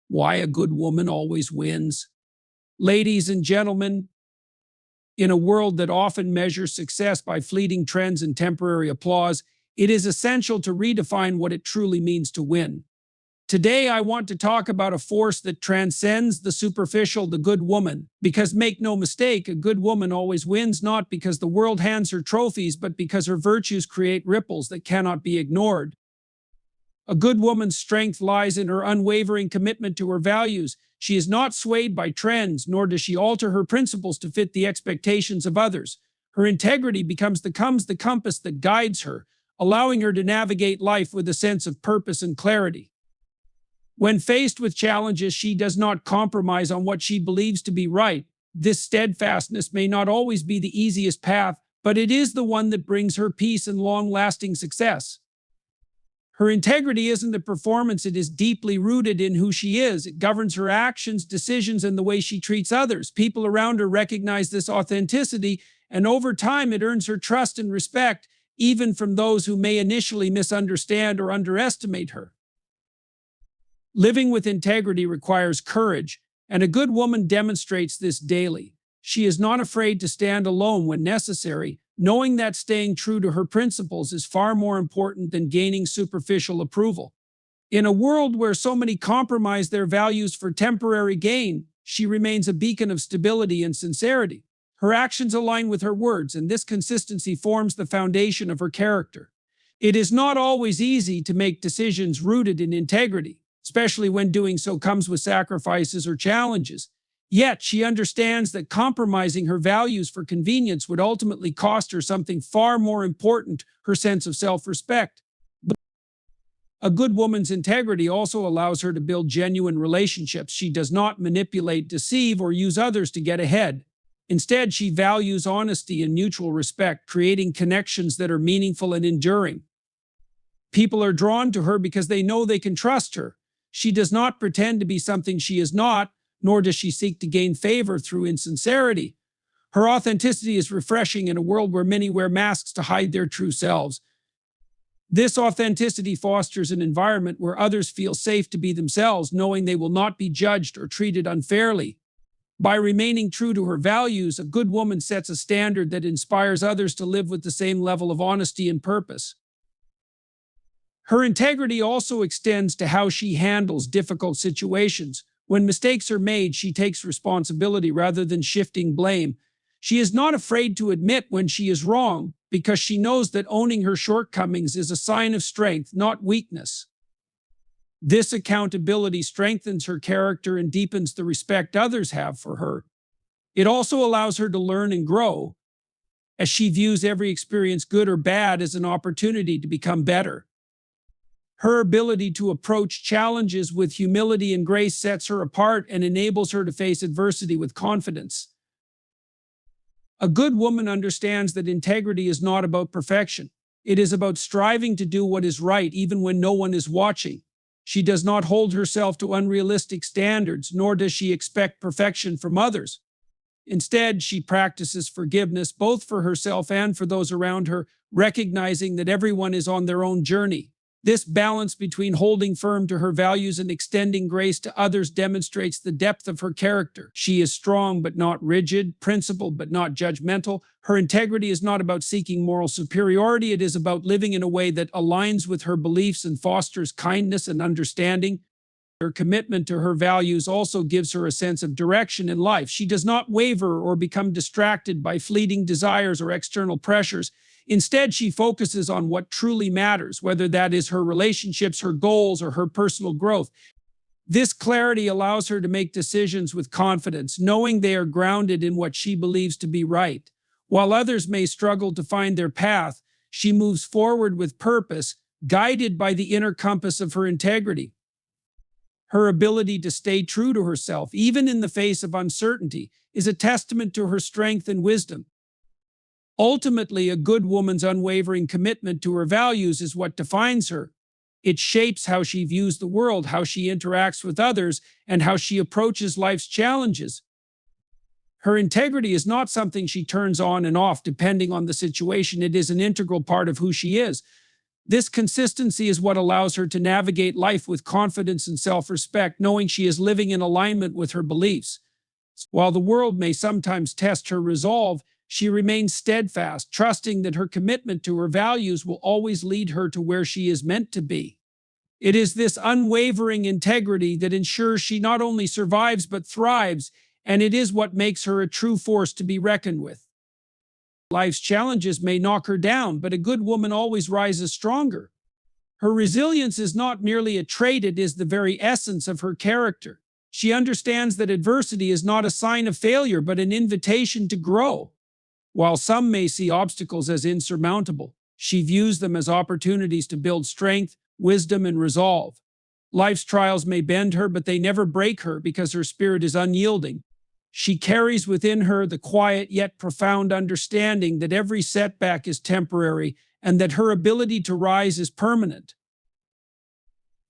Why a good woman always wins. Ladies and gentlemen, in a world that often measures success by fleeting trends and temporary applause, it is essential to redefine what it truly means to win. Today, I want to talk about a force that transcends the superficial, the good woman. Because make no mistake, a good woman always wins, not because the world hands her trophies, but because her virtues create ripples that cannot be ignored. A good woman's strength lies in her unwavering commitment to her values. She is not swayed by trends, nor does she alter her principles to fit the expectations of others. Her integrity becomes the compass that guides her, allowing her to navigate life with a sense of purpose and clarity. When faced with challenges, she does not compromise on what she believes to be right. This steadfastness may not always be the easiest path, but it is the one that brings her peace and long-lasting success. Her integrity isn't a performance, it is deeply rooted in who she is. It governs her actions, decisions, and the way she treats others. People around her recognize this authenticity, and over time it earns her trust and respect, even from those who may initially misunderstand or underestimate her. Living with integrity requires courage, and a good woman demonstrates this daily. She is not afraid to stand alone when necessary, knowing that staying true to her principles is far more important than gaining superficial approval. In a world where so many compromise their values for temporary gain, she remains a beacon of stability and sincerity. Her actions align with her words, and this consistency forms the foundation of her character. It is not always easy to make decisions rooted in integrity, especially when doing so comes with sacrifices or challenges. Yet she understands that compromising her values for convenience would ultimately cost her something far more important, her sense of self-respect. But a good woman's integrity also allows her to build genuine relationships. She does not manipulate, deceive, or use others to get ahead. Instead, she values honesty and mutual respect, creating connections that are meaningful and enduring. People are drawn to her because they know they can trust her. She does not pretend to be something she is not, nor does she seek to gain favor through insincerity. Her authenticity is refreshing in a world where many wear masks to hide their true selves. This authenticity fosters an environment where others feel safe to be themselves, knowing they will not be judged or treated unfairly. By remaining true to her values, a good woman sets a standard that inspires others to live with the same level of honesty and purpose. Her integrity also extends to how she handles difficult situations. When mistakes are made, she takes responsibility rather than shifting blame. She is not afraid to admit when she is wrong, because she knows that owning her shortcomings is a sign of strength, not weakness. This accountability strengthens her character and deepens the respect others have for her. It also allows her to learn and grow, as she views every experience, good or bad, as an opportunity to become better. Her ability to approach challenges with humility and grace sets her apart and enables her to face adversity with confidence. A good woman understands that integrity is not about perfection. It is about striving to do what is right even when no one is watching. She does not hold herself to unrealistic standards, nor does she expect perfection from others. Instead, she practices forgiveness both for herself and for those around her, recognizing that everyone is on their own journey. This balance between holding firm to her values and extending grace to others demonstrates the depth of her character. She is strong but not rigid, principled but not judgmental. Her integrity is not about seeking moral superiority, it is about living in a way that aligns with her beliefs and fosters kindness and understanding. Her commitment to her values also gives her a sense of direction in life. She does not waver or become distracted by fleeting desires or external pressures. Instead, she focuses on what truly matters, whether that is her relationships, her goals, or her personal growth. This clarity allows her to make decisions with confidence, knowing they are grounded in what she believes to be right. While others may struggle to find their path, she moves forward with purpose, guided by the inner compass of her integrity. Her ability to stay true to herself, even in the face of uncertainty, is a testament to her strength and wisdom. Ultimately, a good woman's unwavering commitment to her values is what defines her. It shapes how she views the world, how she interacts with others, and how she approaches life's challenges. Her integrity is not something she turns on and off depending on the situation. It is an integral part of who she is. This consistency is what allows her to navigate life with confidence and self-respect, knowing she is living in alignment with her beliefs. While the world may sometimes test her resolve, she remains steadfast, trusting that her commitment to her values will always lead her to where she is meant to be. It is this unwavering integrity that ensures she not only survives but thrives, and it is what makes her a true force to be reckoned with. Life's challenges may knock her down, but a good woman always rises stronger. Her resilience is not merely a trait, it is the very essence of her character. She understands that adversity is not a sign of failure, but an invitation to grow. While some may see obstacles as insurmountable, she views them as opportunities to build strength, wisdom, and resolve. Life's trials may bend her, but they never break her because her spirit is unyielding. She carries within her the quiet yet profound understanding that every setback is temporary and that her ability to rise is permanent.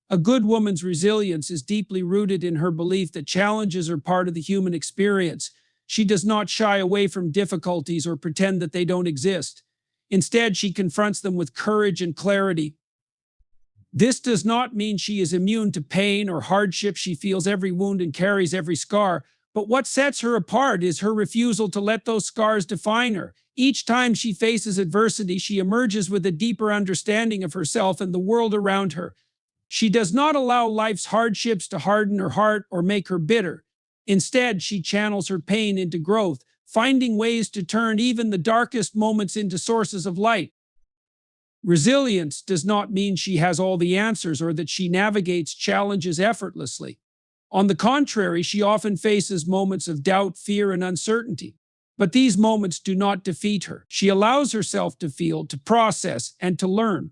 A good woman's resilience is deeply rooted in her belief that challenges are part of the human experience. She does not shy away from difficulties or pretend that they don't exist. Instead, she confronts them with courage and clarity. This does not mean she is immune to pain or hardship. She feels every wound and carries every scar. But what sets her apart is her refusal to let those scars define her. Each time she faces adversity, she emerges with a deeper understanding of herself and the world around her. She does not allow life's hardships to harden her heart or make her bitter. Instead, she channels her pain into growth, finding ways to turn even the darkest moments into sources of light. Resilience does not mean she has all the answers or that she navigates challenges effortlessly. On the contrary, she often faces moments of doubt, fear, and uncertainty. But these moments do not defeat her. She allows herself to feel, to process, and to learn.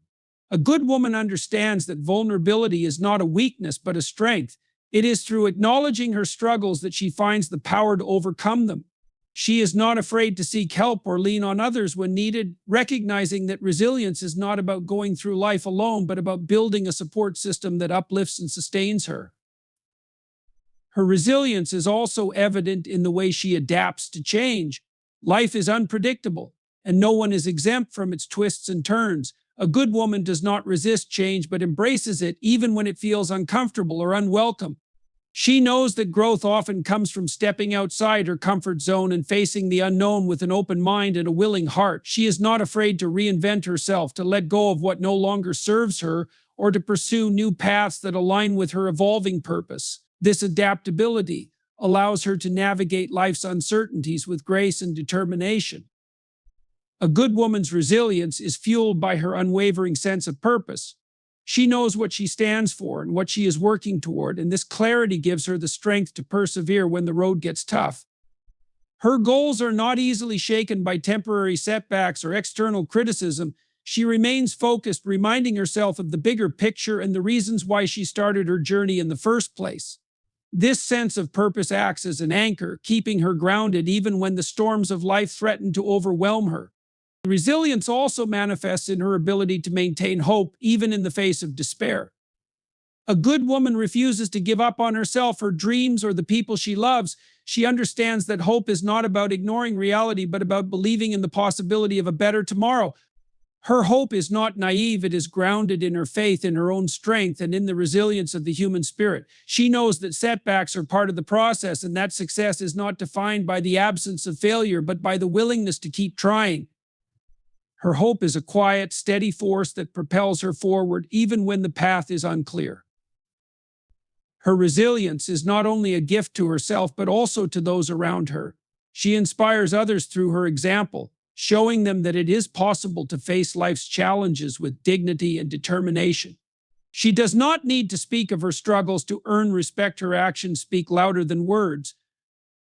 A good woman understands that vulnerability is not a weakness but a strength. It is through acknowledging her struggles that she finds the power to overcome them. She is not afraid to seek help or lean on others when needed, recognizing that resilience is not about going through life alone, but about building a support system that uplifts and sustains her. Her resilience is also evident in the way she adapts to change. Life is unpredictable, and no one is exempt from its twists and turns. A good woman does not resist change, but embraces it even when it feels uncomfortable or unwelcome. She knows that growth often comes from stepping outside her comfort zone and facing the unknown with an open mind and a willing heart. She is not afraid to reinvent herself, to let go of what no longer serves her, or to pursue new paths that align with her evolving purpose. This adaptability allows her to navigate life's uncertainties with grace and determination. A good woman's resilience is fueled by her unwavering sense of purpose. She knows what she stands for and what she is working toward, and this clarity gives her the strength to persevere when the road gets tough. Her goals are not easily shaken by temporary setbacks or external criticism. She remains focused, reminding herself of the bigger picture and the reasons why she started her journey in the first place. This sense of purpose acts as an anchor, keeping her grounded even when the storms of life threaten to overwhelm her. Resilience also manifests in her ability to maintain hope even in the face of despair. A good woman refuses to give up on herself, her dreams, or the people she loves. She understands that hope is not about ignoring reality, but about believing in the possibility of a better tomorrow. Her hope is not naive, it is grounded in her faith in her own strength and in the resilience of the human spirit. She knows that setbacks are part of the process and that success is not defined by the absence of failure, but by the willingness to keep trying. Her hope is a quiet, steady force that propels her forward even when the path is unclear. Her resilience is not only a gift to herself, but also to those around her. She inspires others through her example, showing them that it is possible to face life's challenges with dignity and determination. She does not need to speak of her struggles to earn respect. Her actions speak louder than words.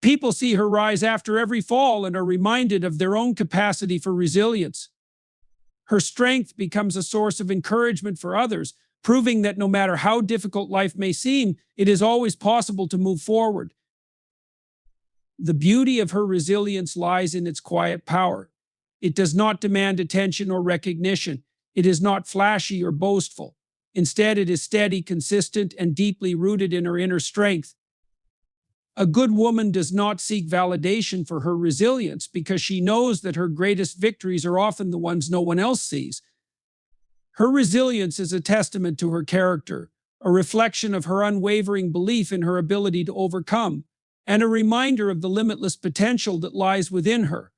People see her rise after every fall and are reminded of their own capacity for resilience. Her strength becomes a source of encouragement for others, proving that no matter how difficult life may seem, it is always possible to move forward. The beauty of her resilience lies in its quiet power. It does not demand attention or recognition. It is not flashy or boastful. Instead, it is steady, consistent, and deeply rooted in her inner strength. A good woman does not seek validation for her resilience because she knows that her greatest victories are often the ones no one else sees. Her resilience is a testament to her character, a reflection of her unwavering belief in her ability to overcome, and a reminder of the limitless potential that lies within her.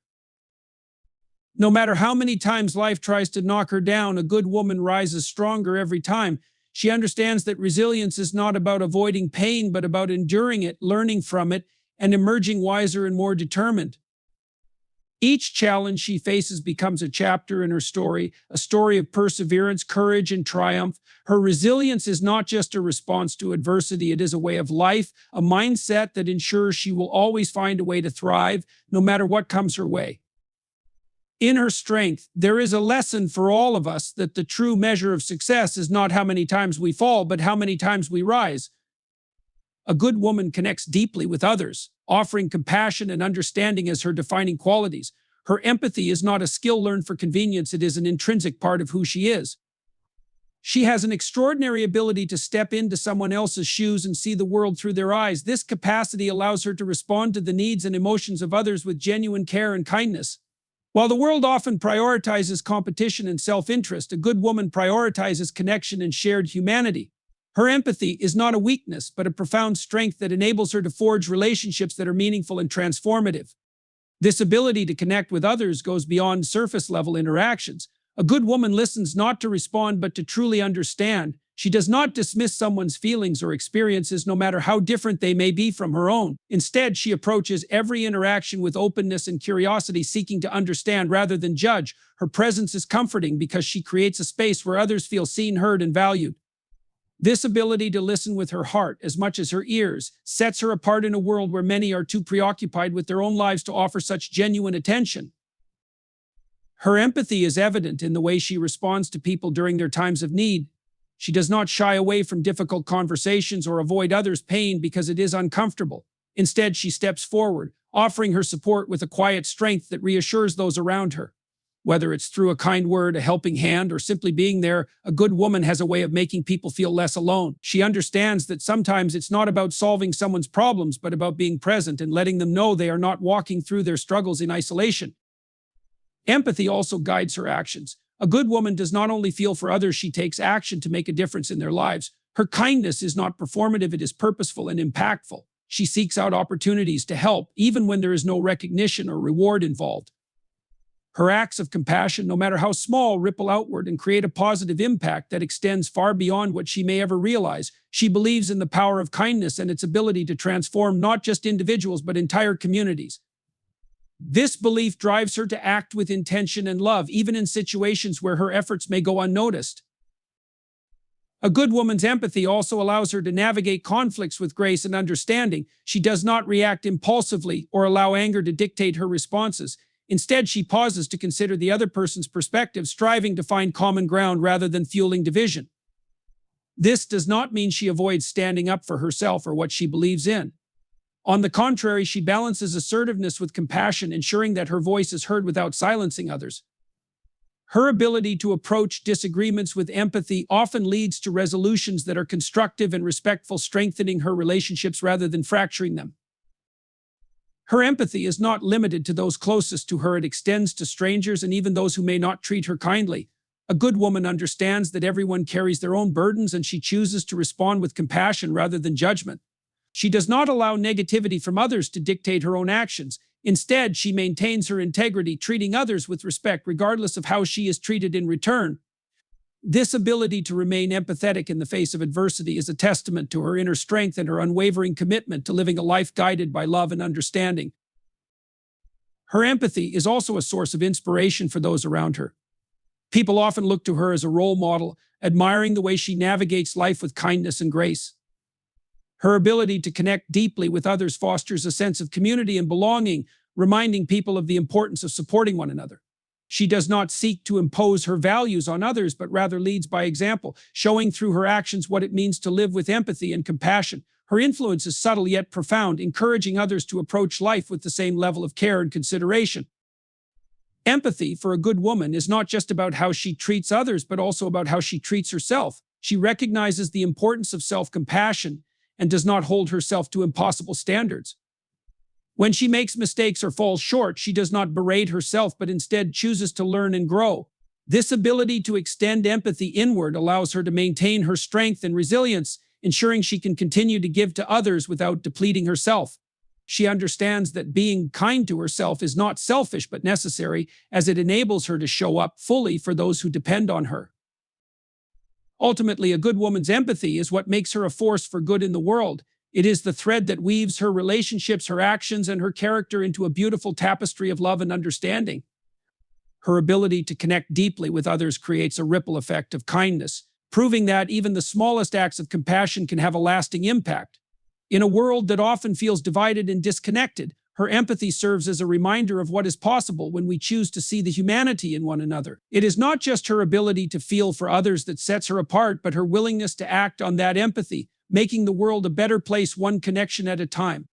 No matter how many times life tries to knock her down, a good woman rises stronger every time. She understands that resilience is not about avoiding pain, but about enduring it, learning from it, and emerging wiser and more determined. Each challenge she faces becomes a chapter in her story, a story of perseverance, courage, and triumph. Her resilience is not just a response to adversity, it is a way of life, a mindset that ensures she will always find a way to thrive, no matter what comes her way. In her strength, there is a lesson for all of us that the true measure of success is not how many times we fall, but how many times we rise. A good woman connects deeply with others, offering compassion and understanding as her defining qualities. Her empathy is not a skill learned for convenience, it is an intrinsic part of who she is. She has an extraordinary ability to step into someone else's shoes and see the world through their eyes. This capacity allows her to respond to the needs and emotions of others with genuine care and kindness. While the world often prioritizes competition and self-interest, a good woman prioritizes connection and shared humanity. Her empathy is not a weakness, but a profound strength that enables her to forge relationships that are meaningful and transformative. This ability to connect with others goes beyond surface-level interactions. A good woman listens not to respond, but to truly understand. She does not dismiss someone's feelings or experiences, no matter how different they may be from her own. Instead, she approaches every interaction with openness and curiosity, seeking to understand rather than judge. Her presence is comforting because she creates a space where others feel seen, heard, and valued. This ability to listen with her heart as much as her ears sets her apart in a world where many are too preoccupied with their own lives to offer such genuine attention. Her empathy is evident in the way she responds to people during their times of need. She does not shy away from difficult conversations or avoid others' pain because it is uncomfortable. Instead, she steps forward, offering her support with a quiet strength that reassures those around her. Whether it's through a kind word, a helping hand, or simply being there, a good woman has a way of making people feel less alone. She understands that sometimes it's not about solving someone's problems, but about being present and letting them know they are not walking through their struggles in isolation. Empathy also guides her actions. A good woman does not only feel for others, she takes action to make a difference in their lives. Her kindness is not performative, it is purposeful and impactful. She seeks out opportunities to help, even when there is no recognition or reward involved. Her acts of compassion, no matter how small, ripple outward and create a positive impact that extends far beyond what she may ever realize. She believes in the power of kindness and its ability to transform not just individuals, but entire communities. This belief drives her to act with intention and love, even in situations where her efforts may go unnoticed. A good woman's empathy also allows her to navigate conflicts with grace and understanding. She does not react impulsively or allow anger to dictate her responses. Instead, she pauses to consider the other person's perspective, striving to find common ground rather than fueling division. This does not mean she avoids standing up for herself or what she believes in. On the contrary, she balances assertiveness with compassion, ensuring that her voice is heard without silencing others. Her ability to approach disagreements with empathy often leads to resolutions that are constructive and respectful, strengthening her relationships rather than fracturing them. Her empathy is not limited to those closest to her, it extends to strangers and even those who may not treat her kindly. A good woman understands that everyone carries their own burdens, and she chooses to respond with compassion rather than judgment. She does not allow negativity from others to dictate her own actions. Instead, she maintains her integrity, treating others with respect regardless of how she is treated in return. This ability to remain empathetic in the face of adversity is a testament to her inner strength and her unwavering commitment to living a life guided by love and understanding. Her empathy is also a source of inspiration for those around her. People often look to her as a role model, admiring the way she navigates life with kindness and grace. Her ability to connect deeply with others fosters a sense of community and belonging, reminding people of the importance of supporting one another. She does not seek to impose her values on others, but rather leads by example, showing through her actions what it means to live with empathy and compassion. Her influence is subtle yet profound, encouraging others to approach life with the same level of care and consideration. Empathy for a good woman is not just about how she treats others, but also about how she treats herself. She recognizes the importance of self-compassion and does not hold herself to impossible standards. When she makes mistakes or falls short, she does not berate herself, but instead chooses to learn and grow. This ability to extend empathy inward allows her to maintain her strength and resilience, ensuring she can continue to give to others without depleting herself. She understands that being kind to herself is not selfish but necessary, as it enables her to show up fully for those who depend on her. Ultimately, a good woman's empathy is what makes her a force for good in the world. It is the thread that weaves her relationships, her actions, and her character into a beautiful tapestry of love and understanding. Her ability to connect deeply with others creates a ripple effect of kindness, proving that even the smallest acts of compassion can have a lasting impact. In a world that often feels divided and disconnected, her empathy serves as a reminder of what is possible when we choose to see the humanity in one another. It is not just her ability to feel for others that sets her apart, but her willingness to act on that empathy, making the world a better place one connection at a time.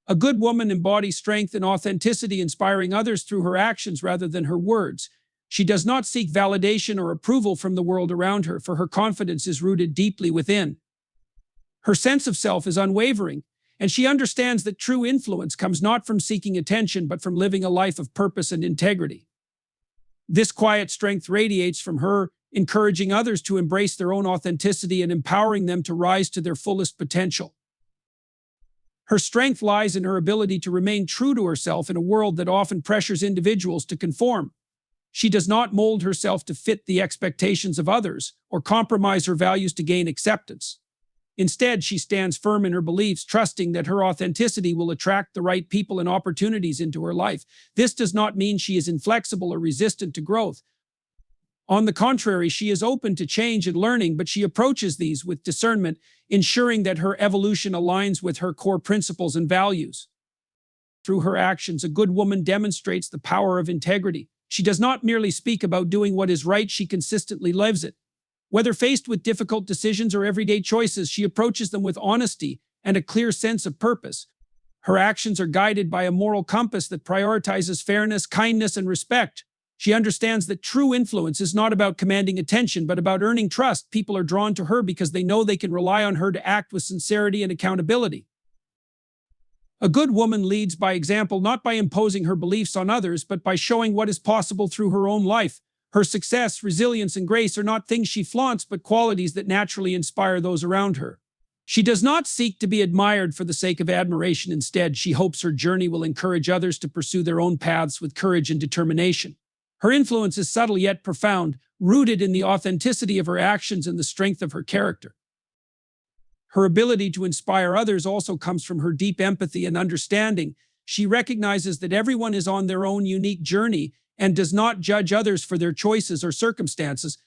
A good woman embodies strength and authenticity, inspiring others through her actions rather than her words. She does not seek validation or approval from the world around her, for her confidence is rooted deeply within. Her sense of self is unwavering, and she understands that true influence comes not from seeking attention, but from living a life of purpose and integrity. This quiet strength radiates from her, encouraging others to embrace their own authenticity and empowering them to rise to their fullest potential. Her strength lies in her ability to remain true to herself in a world that often pressures individuals to conform. She does not mold herself to fit the expectations of others or compromise her values to gain acceptance. Instead, she stands firm in her beliefs, trusting that her authenticity will attract the right people and opportunities into her life. This does not mean she is inflexible or resistant to growth. On the contrary, she is open to change and learning, but she approaches these with discernment, ensuring that her evolution aligns with her core principles and values. Through her actions, a good woman demonstrates the power of integrity. She does not merely speak about doing what is right, she consistently lives it. Whether faced with difficult decisions or everyday choices, she approaches them with honesty and a clear sense of purpose. Her actions are guided by a moral compass that prioritizes fairness, kindness, and respect. She understands that true influence is not about commanding attention, but about earning trust. People are drawn to her because they know they can rely on her to act with sincerity and accountability. A good woman leads by example, not by imposing her beliefs on others, but by showing what is possible through her own life. Her success, resilience, and grace are not things she flaunts, but qualities that naturally inspire those around her. She does not seek to be admired for the sake of admiration. Instead, she hopes her journey will encourage others to pursue their own paths with courage and determination. Her influence is subtle yet profound, rooted in the authenticity of her actions and the strength of her character. Her ability to inspire others also comes from her deep empathy and understanding. She recognizes that everyone is on their own unique journey and does not judge others for their choices or circumstances.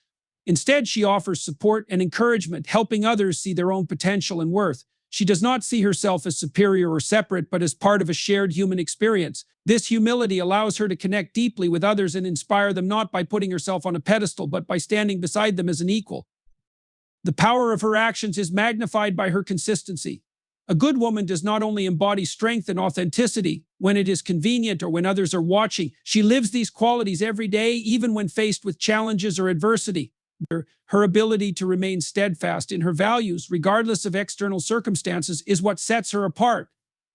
Instead, she offers support and encouragement, helping others see their own potential and worth. She does not see herself as superior or separate, but as part of a shared human experience. This humility allows her to connect deeply with others and inspire them, not by putting herself on a pedestal, but by standing beside them as an equal. The power of her actions is magnified by her consistency. A good woman does not only embody strength and authenticity when it is convenient or when others are watching. She lives these qualities every day, even when faced with challenges or adversity. Her ability to remain steadfast in her values, regardless of external circumstances, is what sets her apart.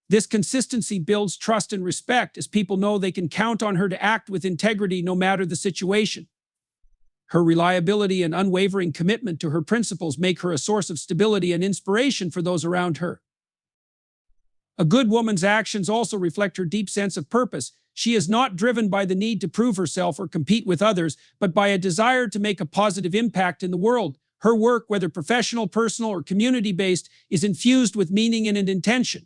This consistency builds trust and respect, as people know they can count on her to act with integrity no matter the situation. Her reliability and unwavering commitment to her principles make her a source of stability and inspiration for those around her. A good woman's actions also reflect her deep sense of purpose. She is not driven by the need to prove herself or compete with others, but by a desire to make a positive impact in the world. Her work, whether professional, personal, or community-based, is infused with meaning and intention.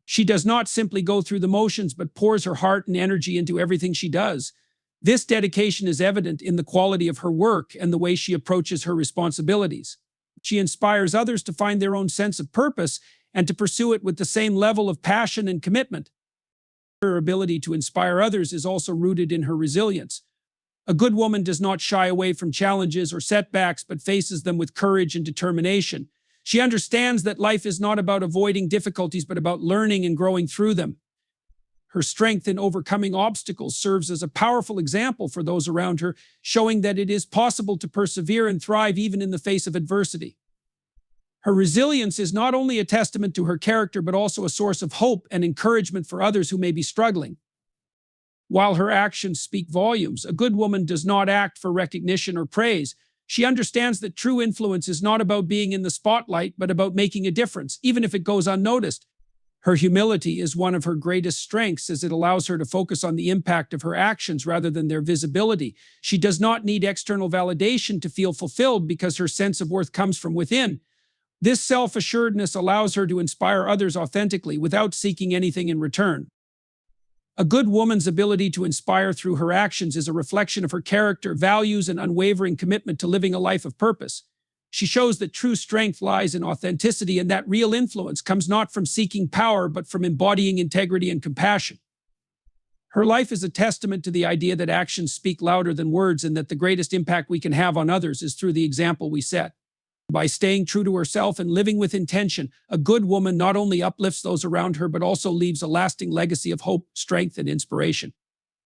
She does not simply go through the motions, but pours her heart and energy into everything she does. This dedication is evident in the quality of her work and the way she approaches her responsibilities. She inspires others to find their own sense of purpose and to pursue it with the same level of passion and commitment. Her ability to inspire others is also rooted in her resilience. A good woman does not shy away from challenges or setbacks, but faces them with courage and determination. She understands that life is not about avoiding difficulties, but about learning and growing through them. Her strength in overcoming obstacles serves as a powerful example for those around her, showing that it is possible to persevere and thrive even in the face of adversity. Her resilience is not only a testament to her character, but also a source of hope and encouragement for others who may be struggling. while her actions speak volumes. A good woman does not act for recognition or praise. She understands that true influence is not about being in the spotlight, but about making a difference, even if it goes unnoticed. Her humility is one of her greatest strengths, as it allows her to focus on the impact of her actions rather than their visibility. She does not need external validation to feel fulfilled because her sense of worth comes from within. This self-assuredness allows her to inspire others authentically without seeking anything in return. A good woman's ability to inspire through her actions is a reflection of her character, values, and unwavering commitment to living a life of purpose. She shows that true strength lies in authenticity and that real influence comes not from seeking power, but from embodying integrity and compassion. Her life is a testament to the idea that actions speak louder than words and that the greatest impact we can have on others is through the example we set. By staying true to herself and living with intention, a good woman not only uplifts those around her, but also leaves a lasting legacy of hope, strength, and inspiration.